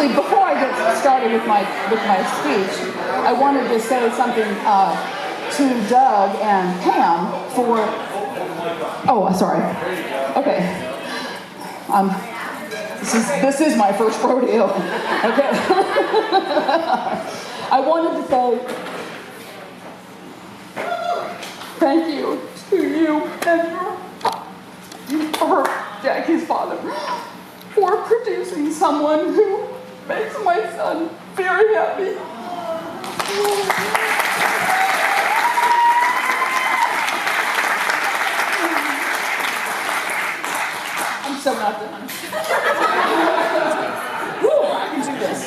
actually, before I get started with my speech, I wanted to say something to Doug and Pam for. Oh, sorry. Okay. This is my first rodeo. Okay. I wanted to say thank you to you and for Jackie's father for producing someone who makes my son very happy. I'm so not done. I can do this.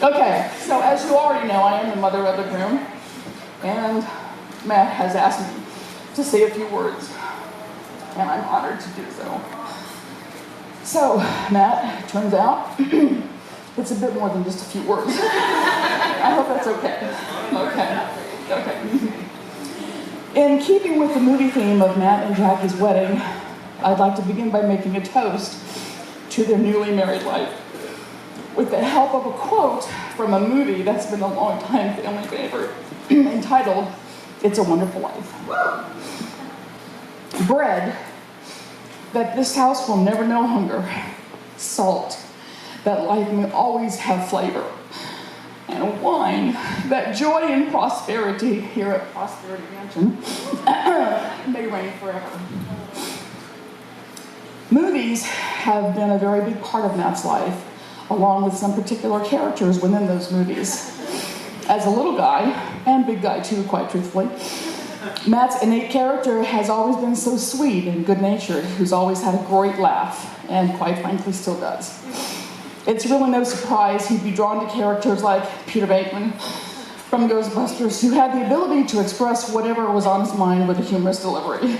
Okay, so as you already know, I am the mother of the groom, and Matt has asked me to say a few words, and I'm honored to do so. So, Matt, it turns out it's a bit more than just a few words. I hope that's okay. Okay. In keeping with the movie theme of Matt and Jackie's wedding, I'd like to begin by making a toast to their newly married life with the help of a quote from a movie that's been a long-time family favorite entitled, "It's a Wonderful Life." Bread, that this house will never know hunger. Salt, that life may always have flavor. And wine, that joy and prosperity here at Prosperity Mansion may reign forever. Movies have been a very big part of Matt's life, along with some particular characters within those movies. As a little guy, and big guy too, quite truthfully, Matt's innate character has always been so sweet and good-natured, who's always had a great laugh, and quite frankly still does. It's really no surprise he'd be drawn to characters like Peter Bateman from Ghostbusters, who had the ability to express whatever was on his mind with a humorous delivery.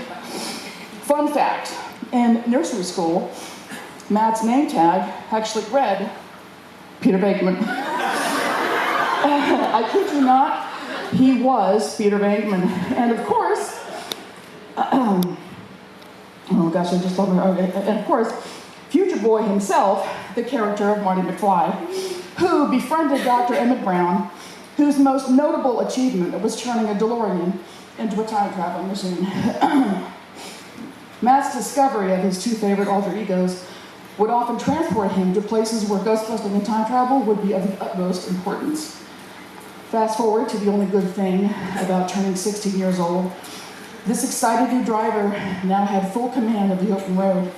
Fun fact, in nursery school, Matt's name tag actually read Peter Bateman. I kid you not, he was Peter Bateman. And of course, and of course, Future Boy himself, the character of Marty McFly, who befriended Dr. Emmett Brown, whose most notable achievement was turning a DeLorean into a time-traveling machine. Matt's discovery of his two favorite alter egos would often transport him to places where ghostbusting and time travel would be of the utmost importance. Fast forward to the only good thing about turning 16 years old. This excited new driver now had full command of the open road.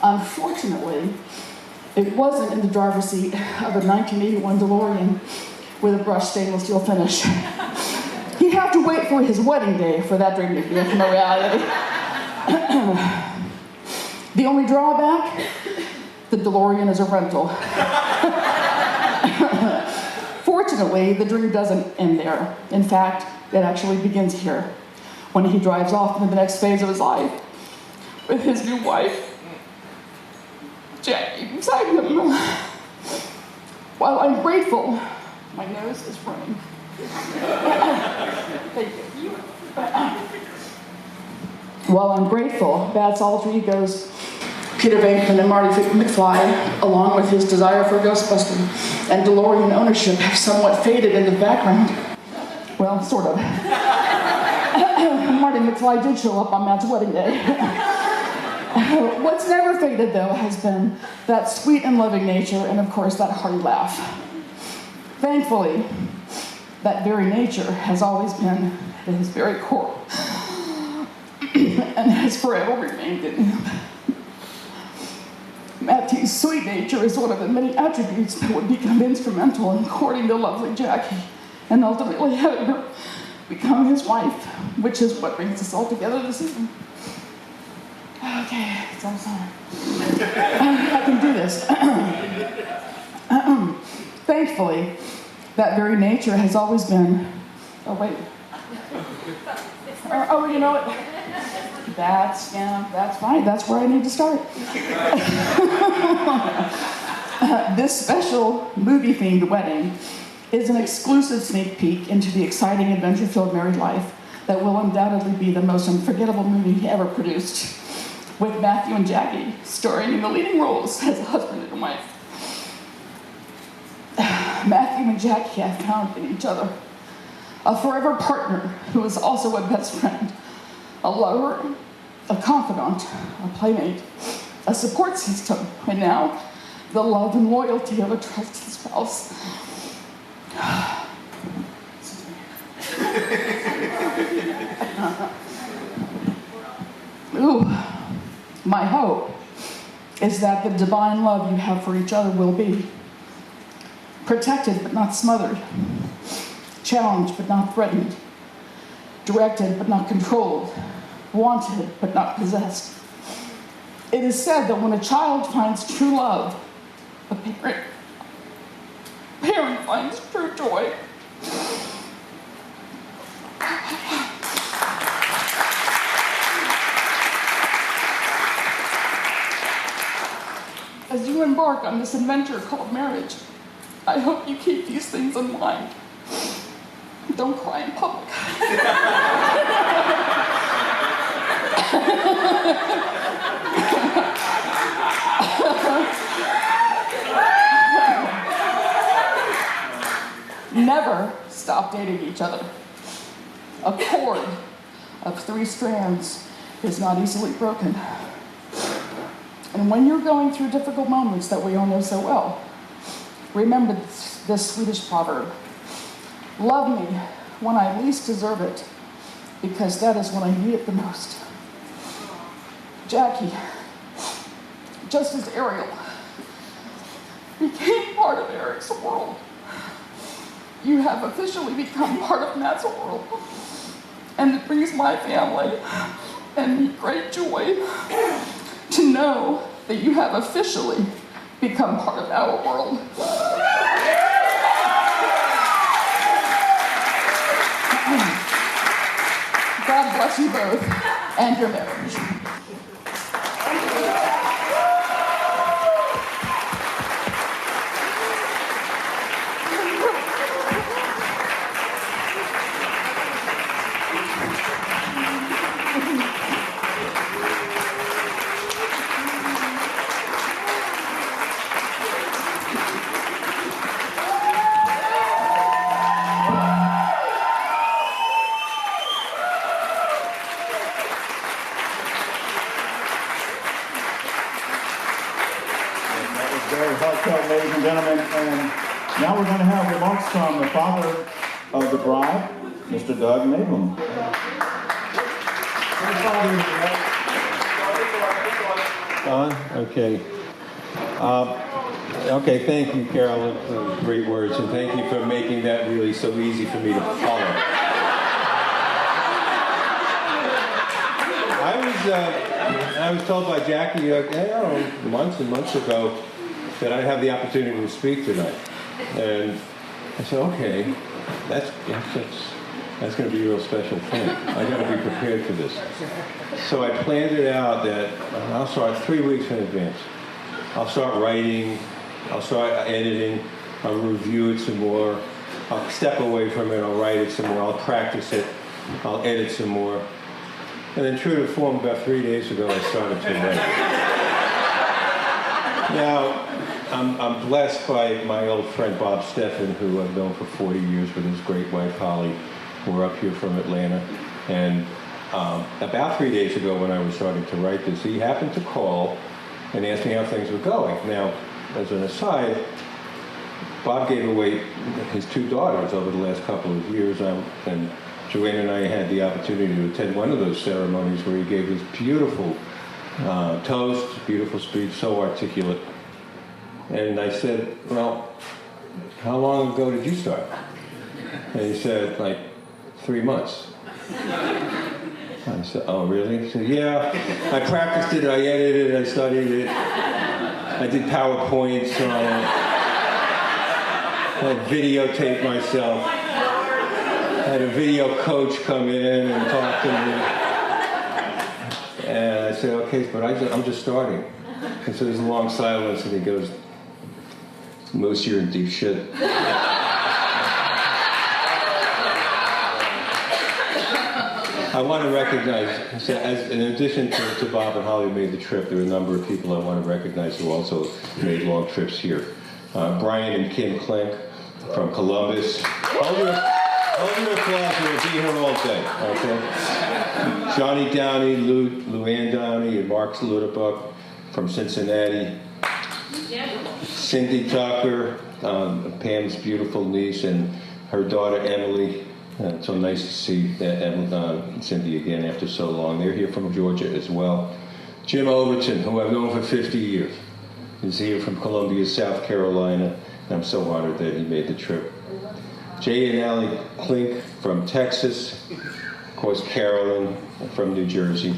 Unfortunately, it wasn't in the driver's seat of a 1981 DeLorean with a brushed stainless steel finish. He'd have to wait for his wedding day for that dream to become a reality. The only drawback? The DeLorean is a rental. Fortunately, the dream doesn't end there. In fact, it actually begins here, when he drives off into the next phase of his life with his new wife, Jackie, beside him. While I'm grateful, my nose is running. Thank you. While I'm grateful, Matt's alter egos, Peter Bateman and Marty McFly, along with his desire for ghostbusting and DeLorean ownership, have somewhat faded into the background. Well, sort of. Marty McFly did show up on Matt's wedding day. What's never faded, though, has been that sweet and loving nature and, of course, that hearty laugh. Thankfully, that very nature has always been at his very core and has forever remained in him. Matthew's sweet nature is one of the many attributes that would become instrumental in courting the lovely Jackie and ultimately having her become his wife, which is what brings us all together this evening. Okay, so I'm sorry. I can do this. Thankfully, that very nature has always been... Oh, wait. Oh, you know what? That's fine. That's where I need to start. This special movie-themed wedding is an exclusive sneak peek into the exciting adventure-filled married life that will undoubtedly be the most unforgettable movie ever produced, with Matthew and Jackie starring in the leading roles as a husband and wife. Matthew and Jackie have found in each other a forever partner who is also a best friend, a lover, a confidant, a playmate, a support system, and now the love and loyalty of a trusted spouse. Ooh, my hope is that the divine love you have for each other will be protected but not smothered, challenged but not threatened, directed but not controlled, wanted but not possessed. It is said that when a child finds true love, a parent finds true joy. As you embark on this adventure called marriage, I hope you keep these things in mind. Don't cry in public. Never stop dating each other. A cord of 3 strands is not easily broken. And when you're going through difficult moments that we all know so well, remember this Swedish proverb: love me when I least deserve it, because that is when I need it the most. Jackie, just as Ariel became part of Eric's world, you have officially become part of Matt's world. And it brings my family and me great joy to know that you have officially become part of our world. God bless you both and your marriage. Very heartfelt, ladies and gentlemen. And now we're going to have remarks from the father of the bride, Mr. Doug Mabum. Okay. Okay, thank you, Carolyn, for the great words, and thank you for making that really so easy for me to follow. I was told by Jackie, months and months ago, that I'd have the opportunity to speak tonight. And I said, okay, that's going to be a real special thing. I got to be prepared for this. So I planned it out that I'll start 3 weeks in advance. I'll start writing, I'll start editing, I'll review it some more, I'll step away from it, I'll write it some more, I'll practice it, I'll edit some more. And then true to form, about 3 days ago, I started to write. Now, I'm blessed by my old friend Bob Steffen, who I've known for 40 years, with his great wife Holly. We're up here from Atlanta. And about 3 days ago, when I was starting to write this, he happened to call and asked me how things were going. Now, as an aside, Bob gave away his 2 daughters over the last couple of years, and Joanne and I had the opportunity to attend one of those ceremonies where he gave this beautiful toast, beautiful speech, so articulate. And I said, well, how long ago did you start? And he said, like, 3 months. I said, oh, really? He said, yeah, I practiced it, I edited it, I studied it. I did PowerPoints on it. I videotaped myself. I had a video coach come in and talk to me. And I said, okay, but I'm just starting. And so there's a long silence, and he goes, most you're in deep shit. I want to recognize, in addition to Bob and Holly who made the trip, there are a number of people I want to recognize who also made long trips here. Brian and Kim Klink from Columbus. Hold your applause, we'll be here all day, okay? Johnny Downey, Luann Downey, and Mark Ludebuck from Cincinnati. Cindy Tucker, Pam's beautiful niece, and her daughter Emily. So nice to see Cindy again after so long. They're here from Georgia as well. Jim Overton, who I've known for 50 years, is here from Columbia, South Carolina. I'm so honored that he made the trip. Jay and Allie Klink from Texas. Of course, Carolyn from New Jersey.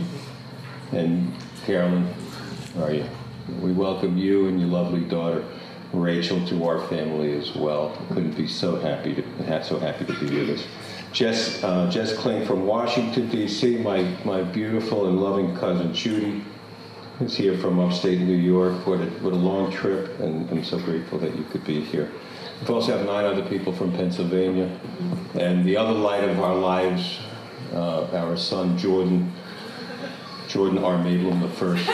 And Carolyn, how are you? We welcome you and your lovely daughter, Rachel, to our family as well. Couldn't be so happy to be with us. Jess Klink from Washington, D.C., my beautiful and loving cousin Judy, who's here from upstate New York. What a long trip, and I'm so grateful that you could be here. We also have 9 other people from Pennsylvania, and the other light of our lives, our son Jordan R. Mablin the first from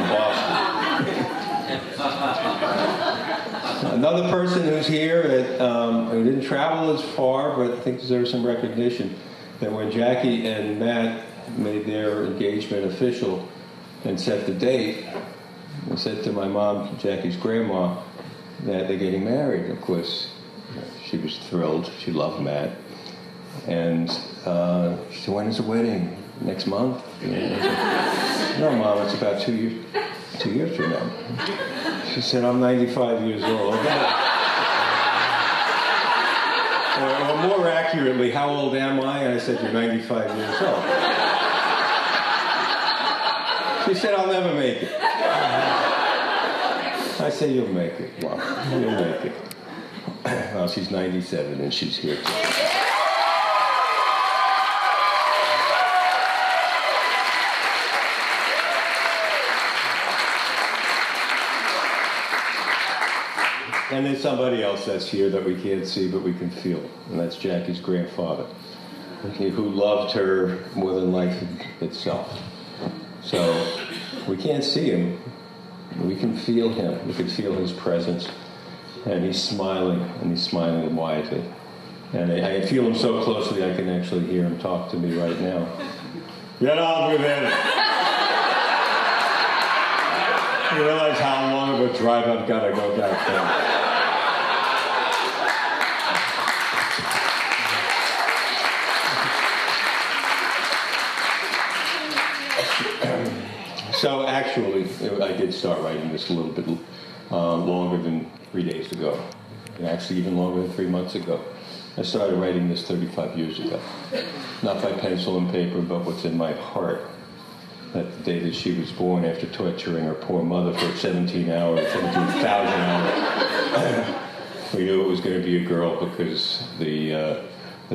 Boston. Another person who's here that who didn't travel as far, but I think deserves some recognition, that when Jackie and Matt made their engagement official and set the date, I said to my mom, Jackie's grandma, that they're getting married. Of course, she was thrilled. She loved Matt. And she said, when is the wedding? Next month? No, Mom, it's about 2 years from now. She said, I'm 95 years old. Or more accurately, how old am I? And I said, you're 95 years old. She said, I'll never make it. I said, you'll make it. Well, you'll make it. Well, she's 97 and she's here too. And there's somebody else that's here that we can't see, but we can feel. And that's Jackie's grandfather, who loved her more than life itself. So we can't see him. We can feel him. We can feel his presence. And he's smiling widely. And I feel him so closely I can actually hear him talk to me right now. Get on with it! You realize how long of a drive I've got to go back there. So actually, I did start writing this a little bit longer than 3 days ago, and actually even longer than 3 months ago. I started writing this 35 years ago, not by pencil and paper, but what's in my heart. That the day that she was born, after torturing her poor mother for 17,000 hours, we knew it was going to be a girl because the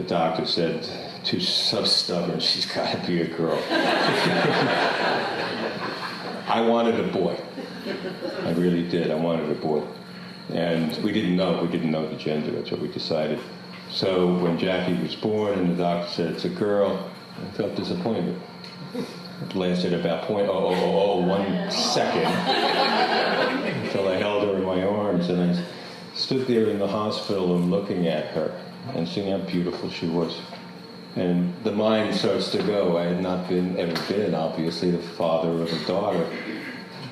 doctor said, "She's so stubborn, she's got to be a girl." I wanted a boy. I really did. I wanted a boy. And we didn't know the gender. That's what we decided. So when Jackie was born and the doctor said it's a girl, I felt disappointed. It lasted about 0.0001 second until I held her in my arms and I stood there in the hospital and looking at her and seeing how beautiful she was. And the mind starts to go. I had not ever been, obviously, the father of a daughter.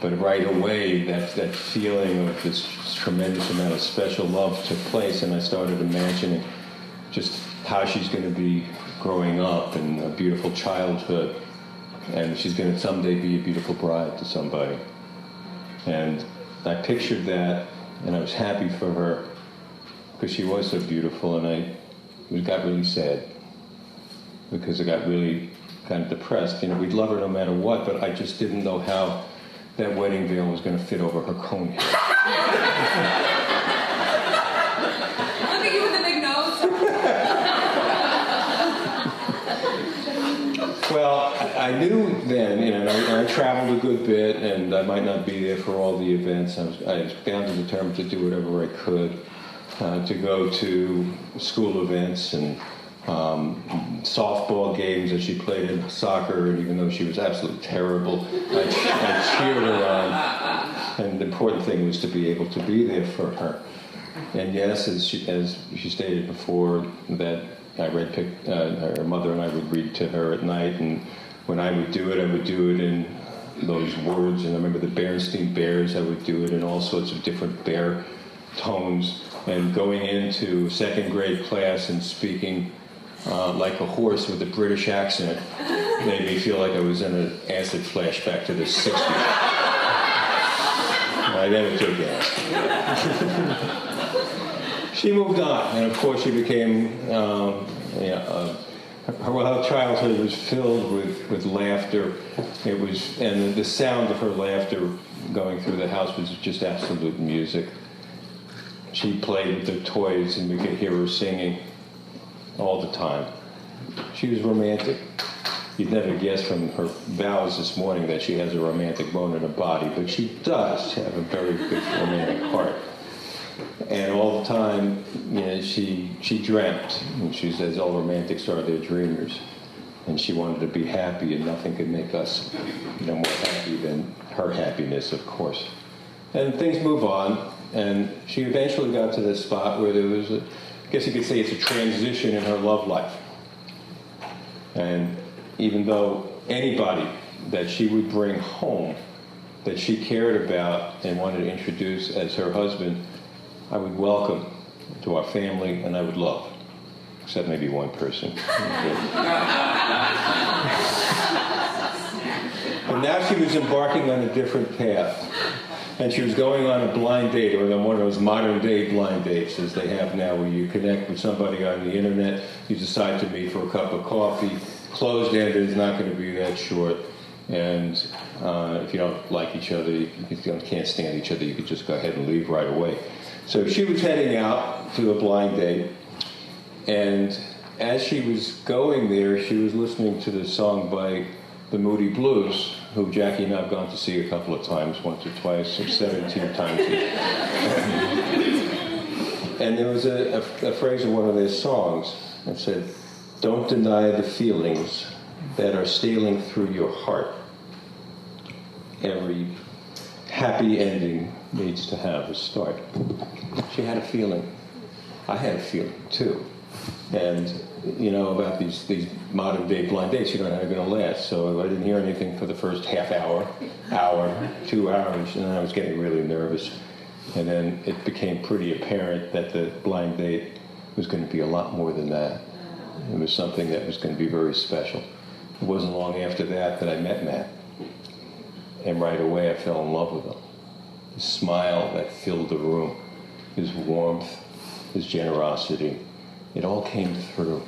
But right away, that feeling of this tremendous amount of special love took place, and I started imagining just how she's going to be growing up and a beautiful childhood. And she's going to someday be a beautiful bride to somebody. And I pictured that, and I was happy for her, because she was so beautiful, and I got really sad. Because I got really kind of depressed. You know, we'd love her no matter what, but I just didn't know how that wedding veil was going to fit over her cone hair. Look at you with the big nose. Well, I knew then, you know, I traveled a good bit, and I might not be there for all the events. I was bound and determined to do whatever I could to go to school events and softball games that she played in, soccer, and even though she was absolutely terrible, I cheered her on. And the important thing was to be able to be there for her. And yes, as she stated before, that I read, her mother and I would read to her at night, and when I would do it in those words, and I remember the Berenstain Bears, I would do it in all sorts of different bear tones, and going into second grade class and speaking like a horse with a British accent made me feel like I was in an acid flashback to the 60s. I never took acid. She moved on, and of course she became, her childhood was filled with laughter. It was, and the sound of her laughter going through the house was just absolute music. She played with the toys, and we could hear her singing all the time. She was romantic. You'd never guess from her vows this morning that she has a romantic bone in her body, but she does have a very good romantic heart. And all the time, she dreamt, and she says all romantics are their dreamers. And she wanted to be happy, and nothing could make us more happy than her happiness, of course. And things move on, and she eventually got to this spot where there was, I guess you could say it's a transition in her love life. And even though anybody that she would bring home that she cared about and wanted to introduce as her husband, I would welcome to our family, and I would love, except maybe one person. But now she was embarking on a different path, and she was going on a blind date, or on one of those modern-day blind dates, as they have now, where you connect with somebody on the internet, you decide to meet for a cup of coffee, closed-ended, it's not going to be that short, and if you don't like each other, you can't stand each other, you could just go ahead and leave right away. So she was heading out to a blind date, and as she was going there, she was listening to the song by the Moody Blues, who Jackie and I have gone to see a couple of times, once or twice, or 17 times. And there was a phrase in one of their songs that said, "Don't deny the feelings that are stealing through your heart. Every happy ending needs to have a start." She had a feeling. I had a feeling, too. And, about these modern day blind dates, you don't know how they're going to last. So I didn't hear anything for the first half hour, 2 hours, and I was getting really nervous. And then it became pretty apparent that the blind date was going to be a lot more than that. It was something that was going to be very special. It wasn't long after that I met Matt. And right away I fell in love with him. His smile that filled the room, his warmth, his generosity, it all came through.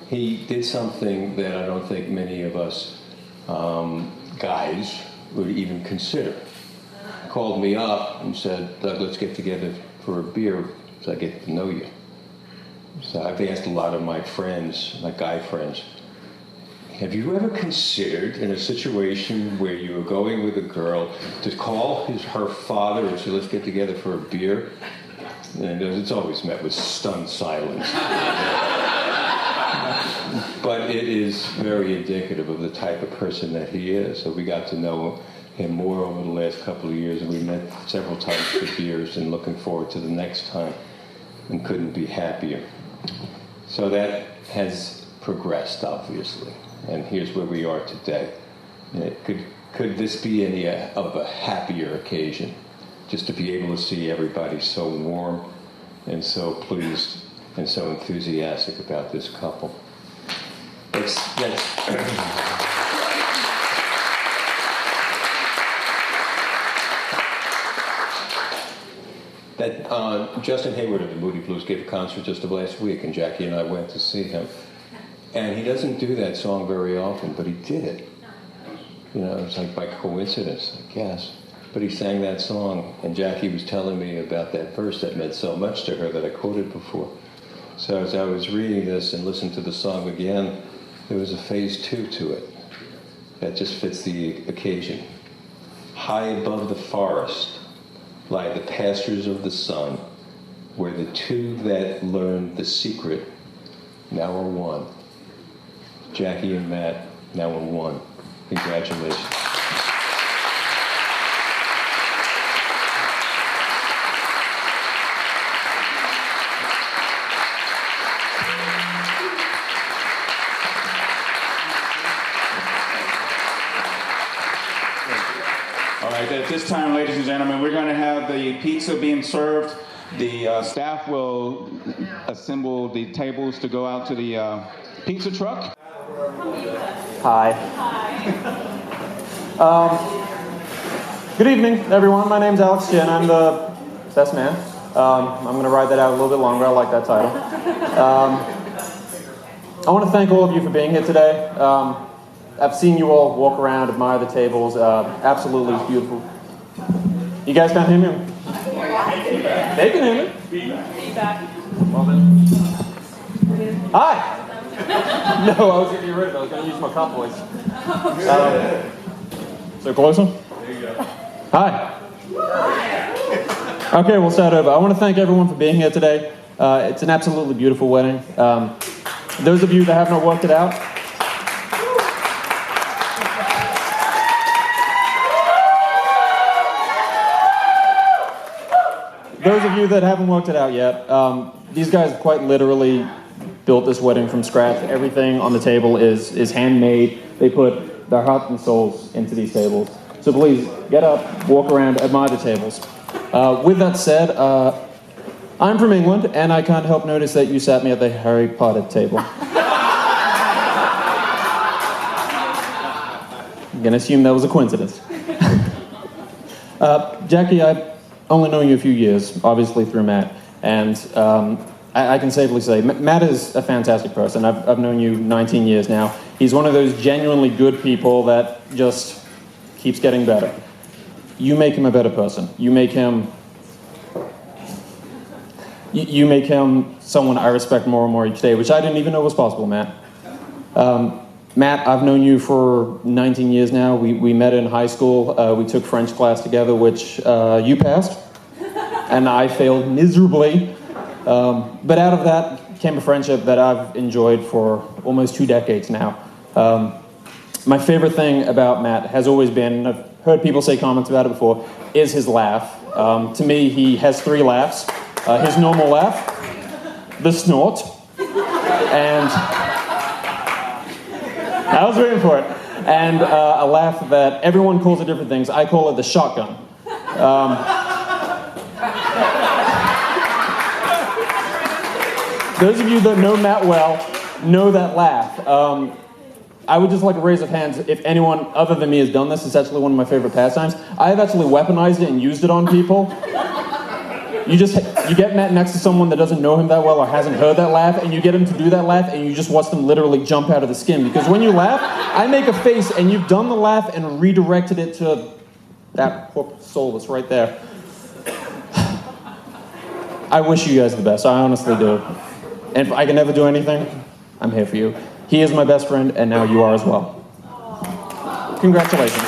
He did something that I don't think many of us guys would even consider. He called me up and said, "Doug, let's get together for a beer so I get to know you." So I've asked a lot of my friends, my guy friends, have you ever considered in a situation where you were going with a girl to call her father and say, "Let's get together for a beer"? And it's always met with stunned silence. But it is very indicative of the type of person that he is. So we got to know him more over the last couple of years, and we met several times for beers, and looking forward to the next time, and couldn't be happier. So that has progressed, obviously, and here's where we are today. Could this be any of a happier occasion? Just to be able to see everybody so warm and so pleased and so enthusiastic about this couple. Justin Hayward of the Moody Blues gave a concert just last week, and Jackie and I went to see him. And he doesn't do that song very often, but he did it. It's like by coincidence, I guess. But he sang that song, and Jackie was telling me about that verse that meant so much to her that I quoted before. So as I was reading this and listened to the song again, there was a phase 2 to it that just fits the occasion. High above the forest lie the pastures of the sun, where the two that learned the secret now are one. Jackie and Matt now are one. Congratulations. right, at this time, ladies and gentlemen, we're going to have the pizza being served. The staff will assemble the tables to go out to the pizza truck. Hi. Good evening, everyone. My name's Alex Chin. I'm the best man. I'm going to ride that out a little bit longer. I like that title. I want to thank all of you for being here today. I've seen you all walk around, admire the tables. Absolutely beautiful. You guys can't hear me? They can hear me. Feedback. Well then. Hi. No, I was going to get rid of it. I was going to use my cop voice. So closer? There you go. Hi. Okay, we'll start over. I want to thank everyone for being here today. It's an absolutely beautiful wedding. Those of you that have not worked it out, those of you that haven't worked it out yet, these guys quite literally built this wedding from scratch. Everything on the table is handmade. They put their heart and souls into these tables. So please, get up, walk around, admire the tables. With that said, I'm from England, and I can't help notice that you sat me at the Harry Potter table. I'm gonna assume that was a coincidence. Jackie, I've only known you a few years, obviously through Matt, and I can safely say, Matt is a fantastic person. I've known you 19 years now. He's one of those genuinely good people that just keeps getting better. You make him a better person. You make him someone I respect more and more each day, which I didn't even know was possible, Matt. Matt, I've known you for 19 years now. We met in high school. We took French class together, which you passed, and I failed miserably. But out of that came a friendship that I've enjoyed for almost 2 decades now. My favorite thing about Matt has always been, and I've heard people say comments about it before, is his laugh. To me, he has 3 laughs. His normal laugh, the snort, and I was waiting for it, and a laugh that everyone calls it different things. I call it the shotgun. Those of you that know Matt well know that laugh. I would just like a raise of hands if anyone other than me has done this. It's actually one of my favorite pastimes. I have actually weaponized it and used it on people. You get Matt next to someone that doesn't know him that well or hasn't heard that laugh, and you get him to do that laugh, and you just watch them literally jump out of the skin. Because when you laugh, I make a face, and you've done the laugh and redirected it to that poor soul that's right there. I wish you guys the best. I honestly do. And if I can ever do anything, I'm here for you. He is my best friend, and now you are as well. Congratulations.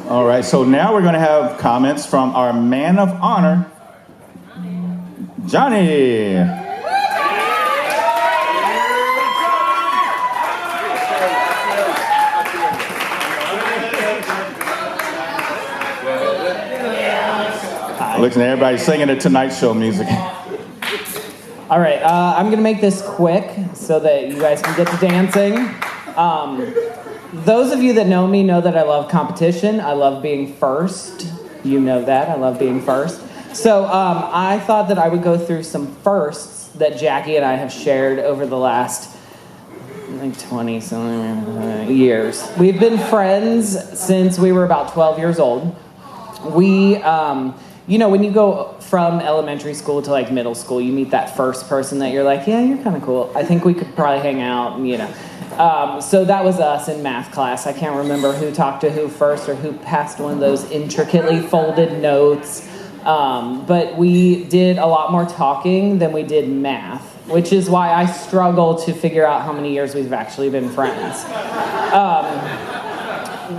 All right, so now we're going to have comments from our man of honor, Johnny. Looks like everybody's singing the Tonight Show music. All right, I'm going to make this quick so that you guys can get to dancing. Those of you that know me know that I love competition. I love being first. You know that. I love being first. So I thought that I would go through some firsts that Jackie and I have shared over the last 20-something years. We've been friends since we were about 12 years old. We, when you go from elementary school to like middle school, you meet that first person that you're like, yeah, you're kind of cool. I think we could probably hang out, So that was us in math class. I can't remember who talked to who first or who passed one of those intricately folded notes. But we did a lot more talking than we did math, which is why I struggle to figure out how many years we've actually been friends.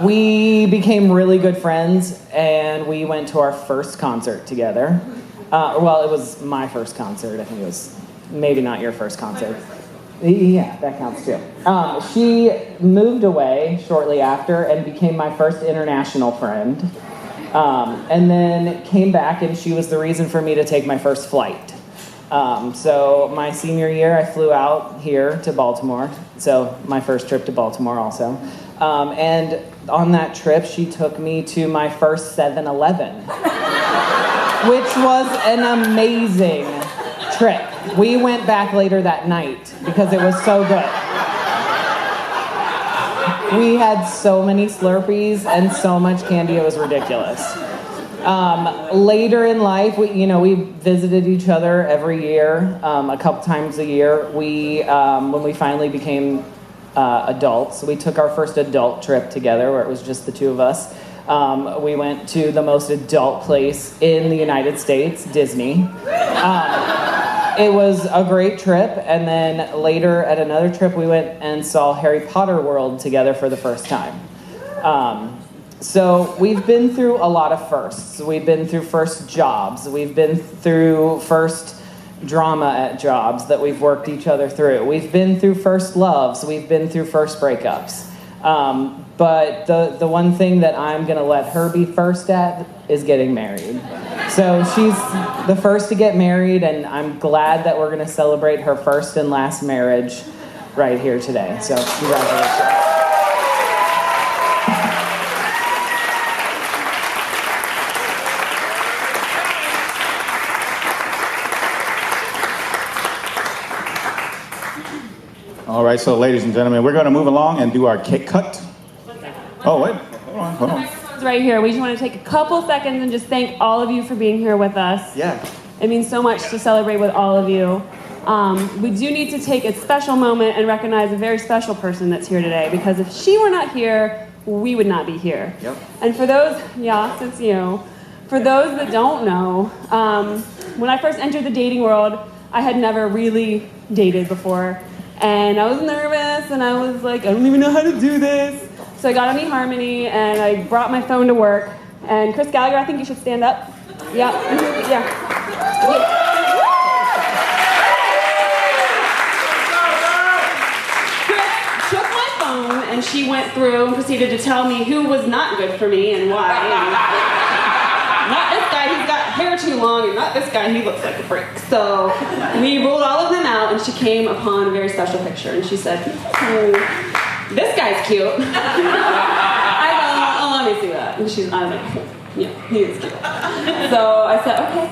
We became really good friends, and we went to our first concert together. Well, it was my first concert. I think it was maybe not your first concert. Yeah, that counts too. She moved away shortly after and became my first international friend. And then came back, and she was the reason for me to take my first flight. So my senior year, I flew out here to Baltimore. So my first trip to Baltimore also. And on that trip, she took me to my first 7-Eleven, which was an amazing trip. We went back later that night because it was so good. We had so many Slurpees and so much candy, it was ridiculous. Later in life, we visited each other every year, a couple times a year. When we finally became adults, we took our first adult trip together where it was just the two of us. We went to the most adult place in the United States, Disney. It was a great trip, and then later at another trip, we went and saw Harry Potter World together for the first time. So we've been through a lot of firsts. We've been through first jobs. We've been through first drama at jobs that we've worked each other through. We've been through first loves. We've been through first breakups. But the one thing that I'm going to let her be first at is getting married. So she's the first to get married, and I'm glad that we're going to celebrate her first and last marriage right here today. So congratulations. All right, so ladies and gentlemen, we're going to move along and do our cake cut. Oh, wait, hold on. Right here. We just want to take a couple seconds and just thank all of you for being here with us. Yeah. It means so much to celebrate with all of you. We do need to take a special moment and recognize a very special person that's here today, because if she were not here, we would not be here. Yep. And for those, it's you. For those that don't know, when I first entered the dating world, I had never really dated before. And I was nervous, and I was like, I don't even know how to do this. So I got on eHarmony, and I brought my phone to work. And Chris Gallagher, I think you should stand up. Yeah. Yeah. Chris took my phone, and she went through and proceeded to tell me who was not good for me and why. And not this guy, he's got hair too long, and not this guy, he looks like a freak. So we ruled all of them out, and she came upon a very special picture, and she said, this guy's cute. I go, let me see that. And I'm like, yeah, he is cute. So I said, okay,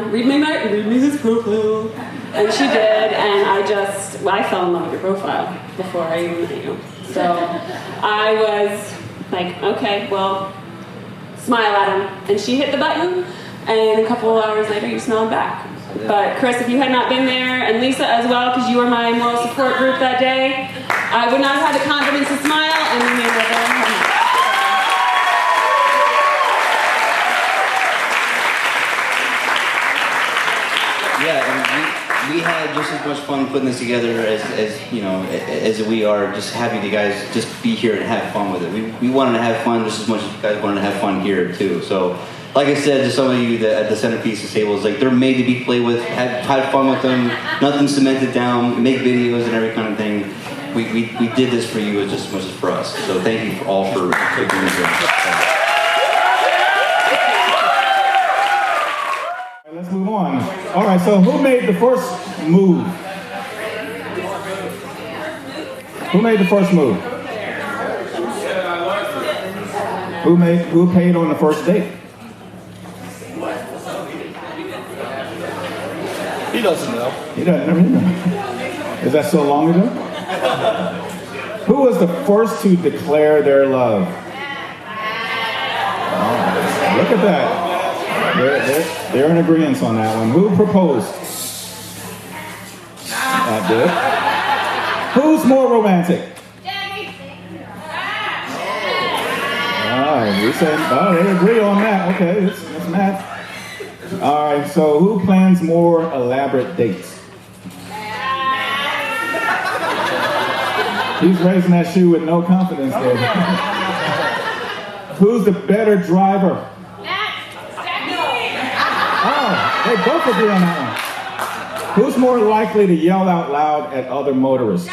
read me his profile. And she did, and I fell in love with your profile before I even met you. So I was like, okay, well, smile at him. And she hit the button, and a couple of hours later, you smiled back. But Chris, if you had not been there, and Lisa as well, because you were my moral support group that day, I would not have had the confidence to smile, and we may never have met. Yeah, and we had just as much fun putting this together as we are just having you guys just be here and have fun with it. We wanted to have fun just as much as you guys wanted to have fun here too. So, like I said to some of you at the centerpiece of tables, like they're made to be played with. Have fun with them. Nothing cemented down. Make videos and every kind of thing. We did this for you just as much as for us. So thank you all for taking this. Let's move on. All right, so who made the first move? Who made the first move? Who paid on the first date? He doesn't know. He doesn't know. Is that so long ago? Who was the first to declare their love? Oh, look at that. They're in agreement on that one. Who proposed? That did. Who's more romantic? All right, they agree on that. Okay, that's Matt. All right, so who plans more elaborate dates? He's raising that shoe with no confidence there. Who's the better driver? Oh, they both agree on that one. Who's more likely to yell out loud at other motorists?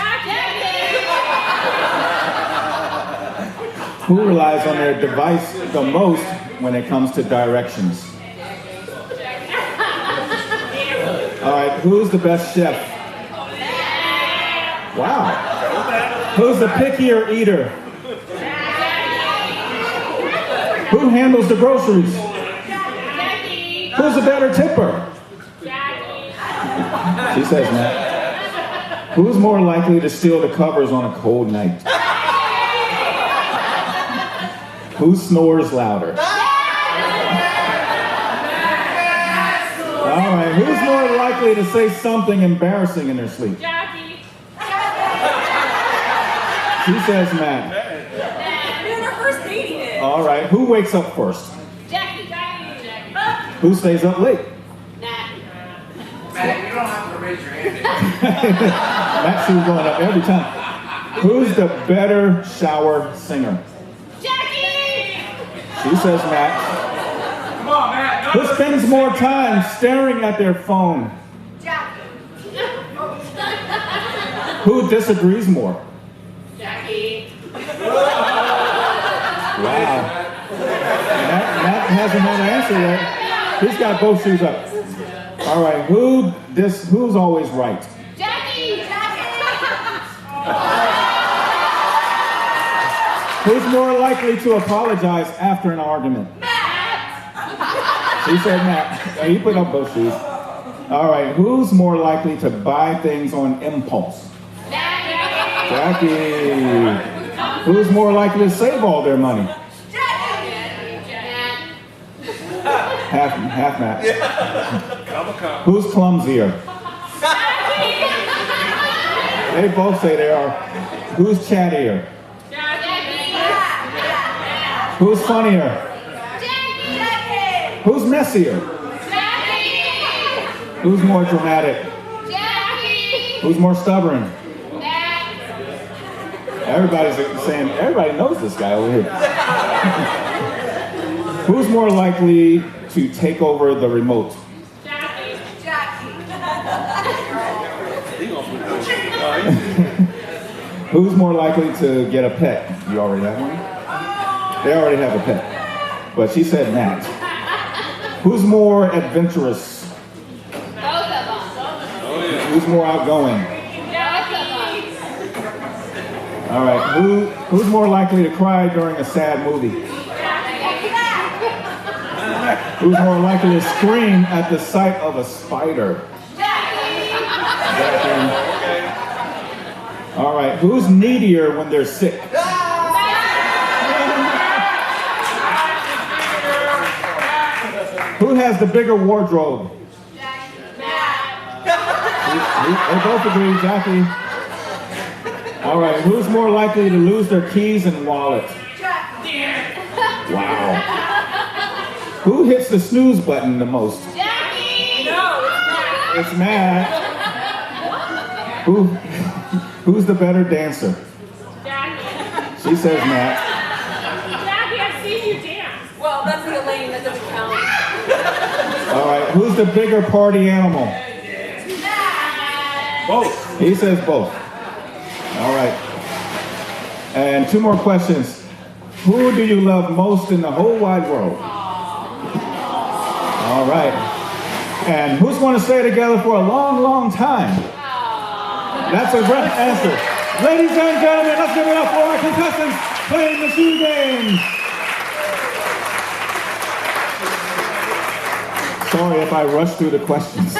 Who relies on their device the most when it comes to directions? All right, who's the best chef? Wow. Who's the pickier eater? Who handles the groceries? Who's the better tipper? She says Matt. Who's more likely to steal the covers on a cold night? Who snores louder? All right, who's more likely to say something embarrassing in their sleep? Jackie. She says Matt. We're in our first meeting. All right, who wakes up first? Jackie. Who stays up late? Matt, you don't have to raise your hand. Matt, she's going up every time. Who's the better shower singer? Jackie. She says Matt. Come on, Matt. Who spends more time staring at their phone? Jackie. Who disagrees more? Jackie. Wow. Matt hasn't had an answer yet. He's got both shoes up. All right, who's always right? Jackie. Who's more likely to apologize after an argument? She said Matt. He put up both shoes. All right, who's more likely to buy things on impulse? Jackie. Who's more likely to save all their money? Half Matt. Who's clumsier? They both say they are. Who's chattier? Who's funnier? Who's messier? Who's more dramatic? Who's more stubborn? Everybody's saying, everybody knows this guy over here. Who's more likely to take over the remote? Who's more likely to get a pet? You already have one? They already have a pet. But she said Matt. Who's more adventurous? Both of them. Who's more outgoing? All right, who's more likely to cry during a sad movie? Who's more likely to scream at the sight of a spider? Jackie. All right, who's needier when they're sick? Who has the bigger wardrobe? They both agree, Jackie. All right, who's more likely to lose their keys and wallet? Wow. Who hits the snooze button the most? Jackie! No, it's Matt. Who's the better dancer? Jackie. She says Matt. Jackie, I've seen you dance. Well, that's the lane, that doesn't count. All right, who's the bigger party animal? Both. He says both. All right. And two more questions. Who do you love most in the whole wide world? All right. And who's going to stay together for a long, long time? That's a great answer. Ladies and gentlemen, let's give it up for our contestants playing the shoe game. Sorry if I rushed through the questions.